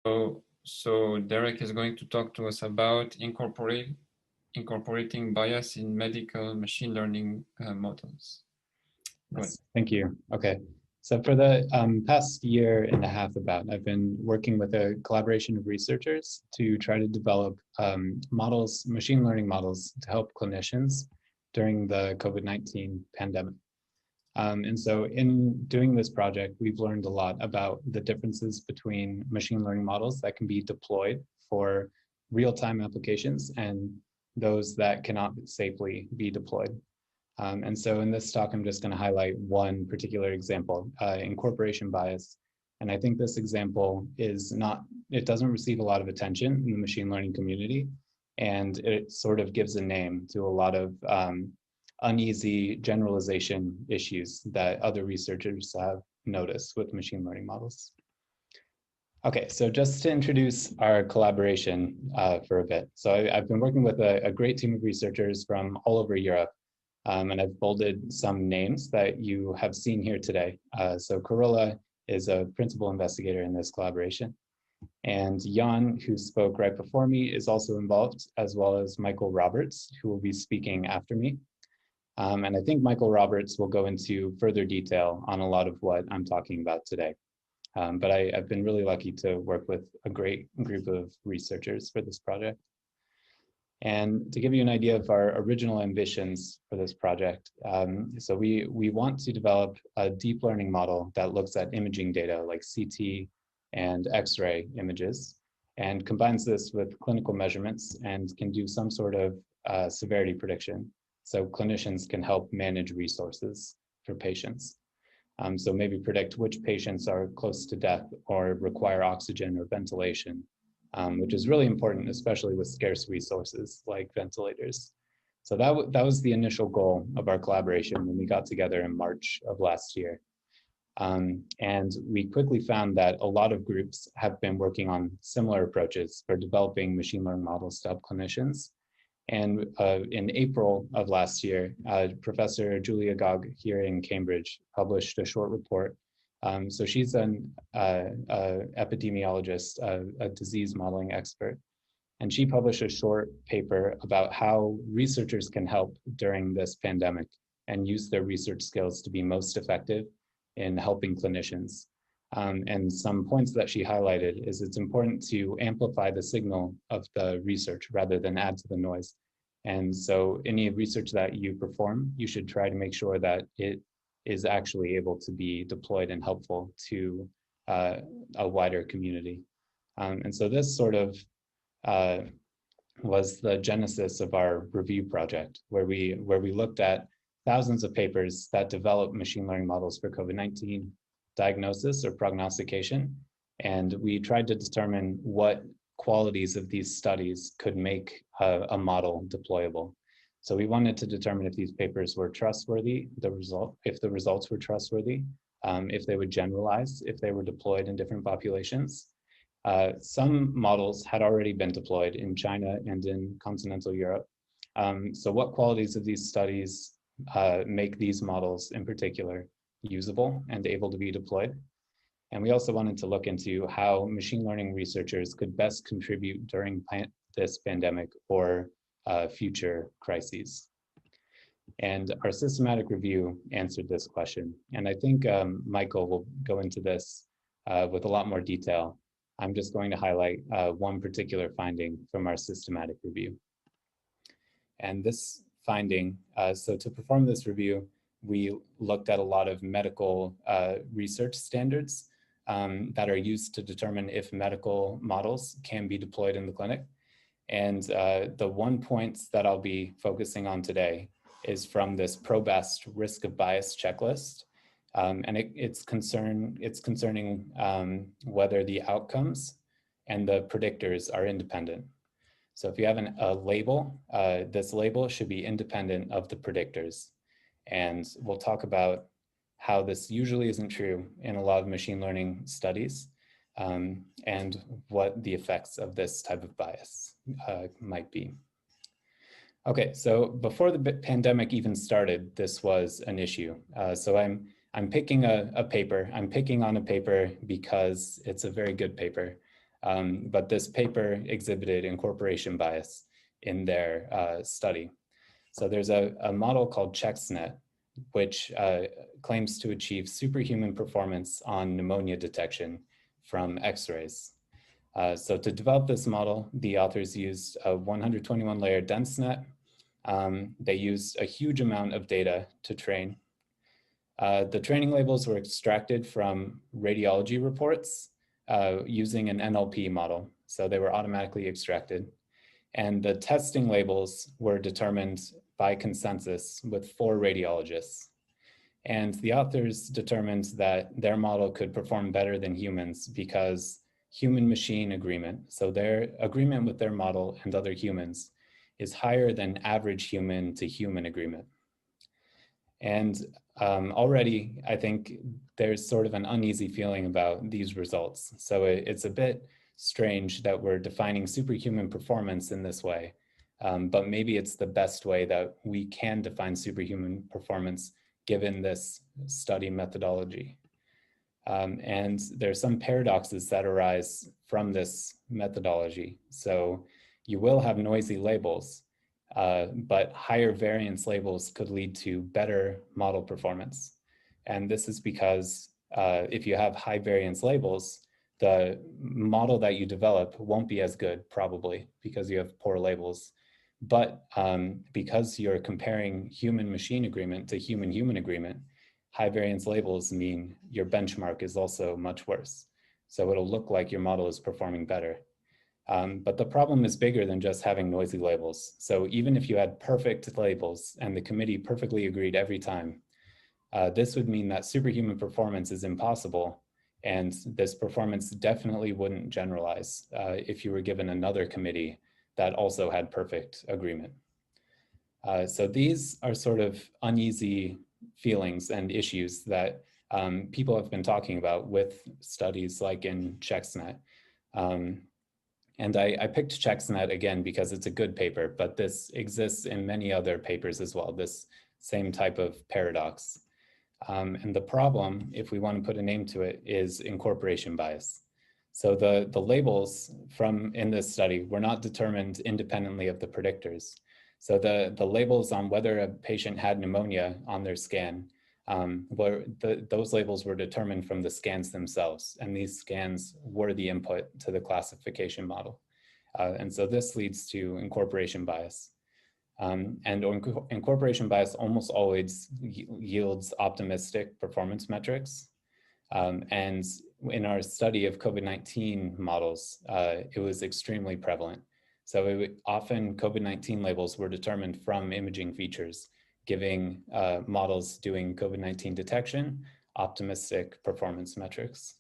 So Derek is going to talk to us about incorporating bias in medical machine learning models. Yes, thank you. Okay, so for the past year and a half I've been working with a collaboration of researchers to try to develop models, machine learning models to help clinicians during the COVID-19 pandemic. And so in doing this project, we've learned a lot about the differences between machine learning models that can be deployed for real-time applications and those that cannot safely be deployed. And so in this talk, I'm just going to highlight one particular example, incorporation bias. And I think this example it doesn't receive a lot of attention in the machine learning community. And it sort of gives a name to a lot of uneasy generalization issues that other researchers have noticed with machine learning models. Okay, so just to introduce our collaboration for a bit. So I've been working with a great team of researchers from all over Europe. And I've bolded some names that you have seen here today. So Carola is a principal investigator in this collaboration. And Jan, who spoke right before me, is also involved, as well as Michael Roberts, who will be speaking after me. And I think Michael Roberts will go into further detail on a lot of what I'm talking about today. But I've been really lucky to work with a great group of researchers for this project. And to give you an idea of our original ambitions for this project, so we want to develop a deep learning model that looks at imaging data like CT and X-ray images and combines this with clinical measurements and can do some sort of severity prediction. So clinicians can help manage resources for patients. So maybe predict which patients are close to death or require oxygen or ventilation, which is really important, especially with scarce resources like ventilators. So that was the initial goal of our collaboration when we got together in March of last year. And we quickly found that a lot of groups have been working on similar approaches for developing machine learning models to help clinicians. And in April of last year, Professor Julia Gog here in Cambridge published a short report. So she's an epidemiologist, a disease modeling expert, and she published a short paper about how researchers can help during this pandemic and use their research skills to be most effective in helping clinicians. And some points that she highlighted is it's important to amplify the signal of the research rather than add to the noise. And so any research that you perform, you should try to make sure that it is actually able to be deployed and helpful to a wider community. And so this sort of was the genesis of our review project, where we looked at thousands of papers that develop machine learning models for COVID-19 diagnosis or prognostication. And we tried to determine what qualities of these studies could make a model deployable. So we wanted to determine if these papers were trustworthy, if the results were trustworthy, if they would generalize, if they were deployed in different populations. Some models had already been deployed in China and in continental Europe. So what qualities of these studies make these models in particular usable and able to be deployed? And we also wanted to look into how machine learning researchers could best contribute during this pandemic or future crises. And our systematic review answered this question. And I think Michael will go into this with a lot more detail. I'm just going to highlight one particular finding from our systematic review. And this finding, so to perform this review, we looked at a lot of medical research standards that are used to determine if medical models can be deployed in the clinic. And the one point that I'll be focusing on today is from this ProBest risk of bias checklist. And it's concerning whether the outcomes and the predictors are independent. So if you have a label, this label should be independent of the predictors. And we'll talk about how this usually isn't true in a lot of machine learning studies, and what the effects of this type of bias might be. Okay, so before the pandemic even started, this was an issue. So I'm picking a paper. I'm picking on a paper because it's a very good paper. But this paper exhibited incorporation bias in their study. So there's a model called ChexNet, which claims to achieve superhuman performance on pneumonia detection from X-rays. So to develop this model, the authors used a 121-layer dense net. They used a huge amount of data to train. The training labels were extracted from radiology reports using an NLP model. So they were automatically extracted. And the testing labels were determined by consensus with 4 radiologists. And the authors determined that their model could perform better than humans because human-machine agreement, so their agreement with their model and other humans, is higher than average human to human agreement. And already, I think there's sort of an uneasy feeling about these results. So it's a bit strange that we're defining superhuman performance in this way, but maybe it's the best way that we can define superhuman performance given this study methodology. And there's some paradoxes that arise from this methodology. So you will have noisy labels, but higher variance labels could lead to better model performance. And this is because if you have high variance labels, the model that you develop won't be as good probably because you have poor labels. But because you're comparing human-machine agreement to human-human agreement, high variance labels mean your benchmark is also much worse. So it'll look like your model is performing better. But the problem is bigger than just having noisy labels. So even if you had perfect labels and the committee perfectly agreed every time, this would mean that superhuman performance is impossible. And this performance definitely wouldn't generalize if you were given another committee that also had perfect agreement. So these are sort of uneasy feelings and issues that people have been talking about with studies like in ChexNet. And I picked ChexNet again because it's a good paper, but this exists in many other papers as well, this same type of paradox. And the problem, if we want to put a name to it, is incorporation bias. So the labels in this study were not determined independently of the predictors. So the labels on whether a patient had pneumonia on their scan, those labels were determined from the scans themselves. And these scans were the input to the classification model. And so this leads to incorporation bias. And incorporation bias almost always yields optimistic performance metrics. And in our study of COVID-19 models, it was extremely prevalent. So often COVID-19 labels were determined from imaging features, giving models doing COVID-19 detection optimistic performance metrics.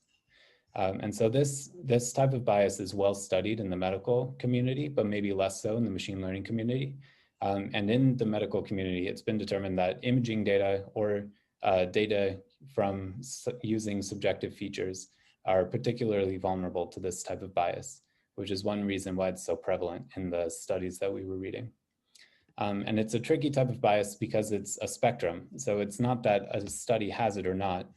And so this type of bias is well studied in the medical community, but maybe less so in the machine learning community. And in the medical community, it's been determined that imaging data or data from using subjective features are particularly vulnerable to this type of bias, which is one reason why it's so prevalent in the studies that we were reading. And it's a tricky type of bias because it's a spectrum. So it's not that a study has it or not,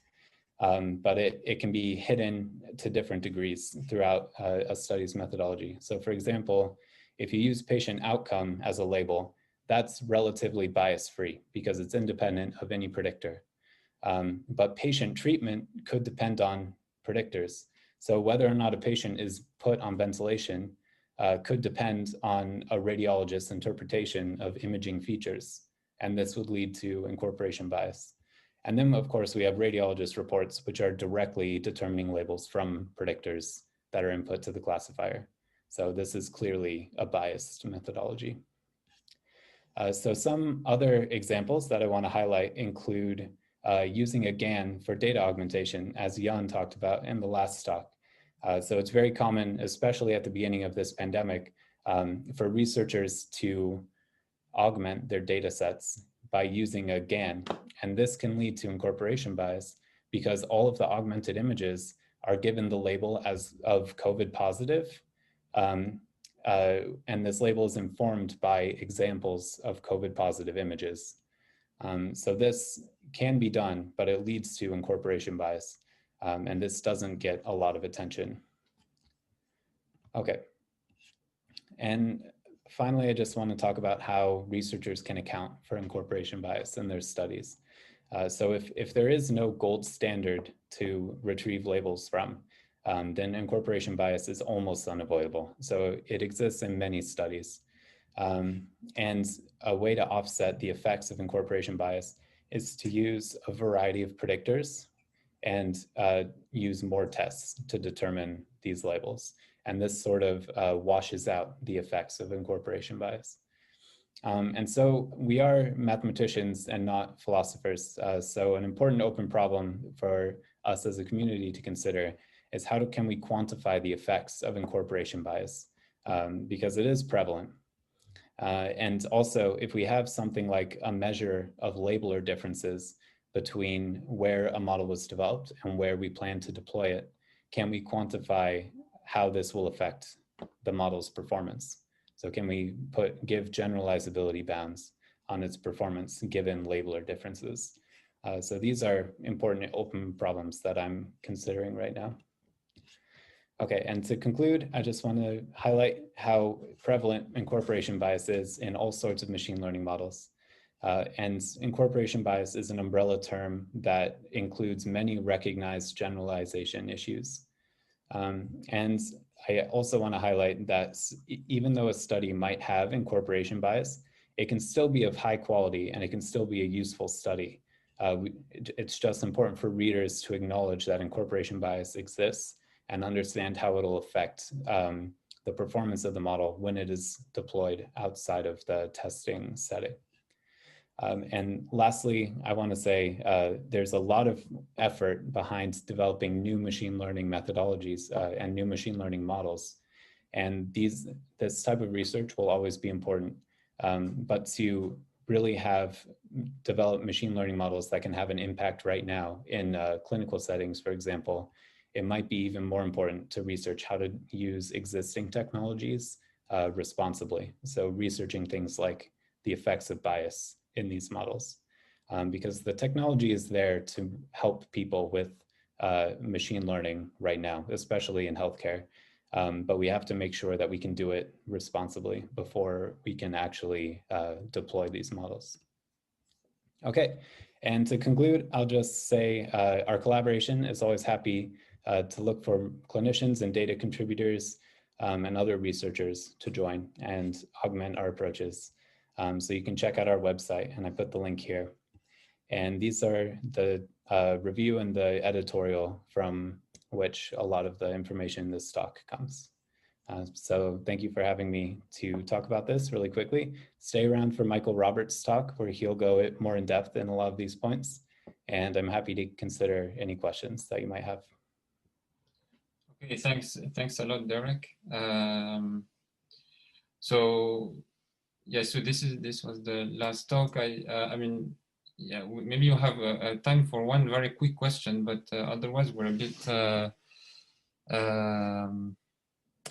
but it can be hidden to different degrees throughout a study's methodology. So for example, if you use patient outcome as a label, that's relatively bias-free because it's independent of any predictor. But patient treatment could depend on predictors. So whether or not a patient is put on ventilation could depend on a radiologist's interpretation of imaging features. And this would lead to incorporation bias. And then of course we have radiologist reports, which are directly determining labels from predictors that are input to the classifier. So this is clearly a biased methodology. So some other examples that I want to highlight include using a GAN for data augmentation, as Jan talked about in the last talk. So it's very common, especially at the beginning of this pandemic, for researchers to augment their data sets by using a GAN. And this can lead to incorporation bias because all of the augmented images are given the label as of COVID positive. And this label is informed by examples of COVID positive images. So this can be done, but it leads to incorporation bias. And this doesn't get a lot of attention. Okay. And finally, I just want to talk about how researchers can account for incorporation bias in their studies. So if there is no gold standard to retrieve labels from, then incorporation bias is almost unavoidable. So it exists in many studies. And a way to offset the effects of incorporation bias is to use a variety of predictors and use more tests to determine these labels. And this sort of washes out the effects of incorporation bias. And so we are mathematicians and not philosophers. So an important open problem for us as a community to consider is can we quantify the effects of incorporation bias? Because it is prevalent. And also, if we have something like a measure of labeler differences between where a model was developed and where we plan to deploy it, can we quantify how this will affect the model's performance? So can we give generalizability bounds on its performance given labeler differences? So these are important open problems that I'm considering right now. Okay, and to conclude, I just want to highlight how prevalent incorporation bias is in all sorts of machine learning models. And incorporation bias is an umbrella term that includes many recognized generalization issues. And I also want to highlight that even though a study might have incorporation bias, it can still be of high quality and it can still be a useful study. It's just important for readers to acknowledge that incorporation bias exists and understand how it'll affect the performance of the model when it is deployed outside of the testing setting. And lastly, I want to say there's a lot of effort behind developing new machine learning methodologies and new machine learning models. And this type of research will always be important, but to really develop machine learning models that can have an impact right now in clinical settings, for example, it might be even more important to research how to use existing technologies responsibly. So researching things like the effects of bias in these models, because the technology is there to help people with machine learning right now, especially in healthcare. But we have to make sure that we can do it responsibly before we can actually deploy these models. Okay, and to conclude, I'll just say our collaboration is always happy to look for clinicians and data contributors and other researchers to join and augment our approaches. So you can check out our website, and I put the link here. And these are the review and the editorial from which a lot of the information in this talk comes. So thank you for having me to talk about this really quickly. Stay around for Michael Roberts' talk, where he'll go more in depth in a lot of these points. And I'm happy to consider any questions that you might have. Okay, thanks a lot, Derek. So yeah, so this was the last talk. I mean, yeah, maybe you have time for one very quick question, but otherwise we're a bit.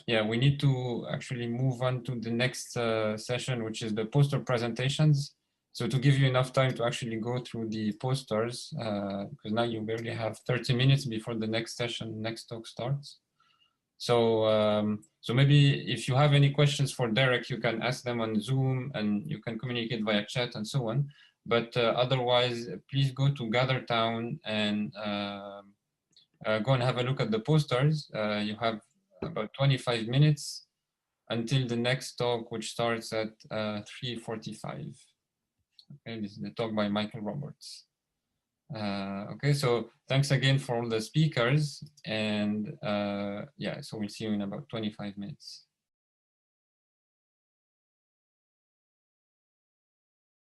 Yeah, we need to actually move on to the next session, which is the poster presentations. So to give you enough time to actually go through the posters, because now you barely have 30 minutes before the next session, next talk starts. So, so maybe if you have any questions for Derek, you can ask them on Zoom and you can communicate via chat and so on. But otherwise, please go to GatherTown and go and have a look at the posters. You have about 25 minutes until the next talk, which starts at 3:45. Okay, this is the talk by Michael Roberts. Okay, so thanks again for all the speakers, and yeah, so we'll see you in about 25 minutes.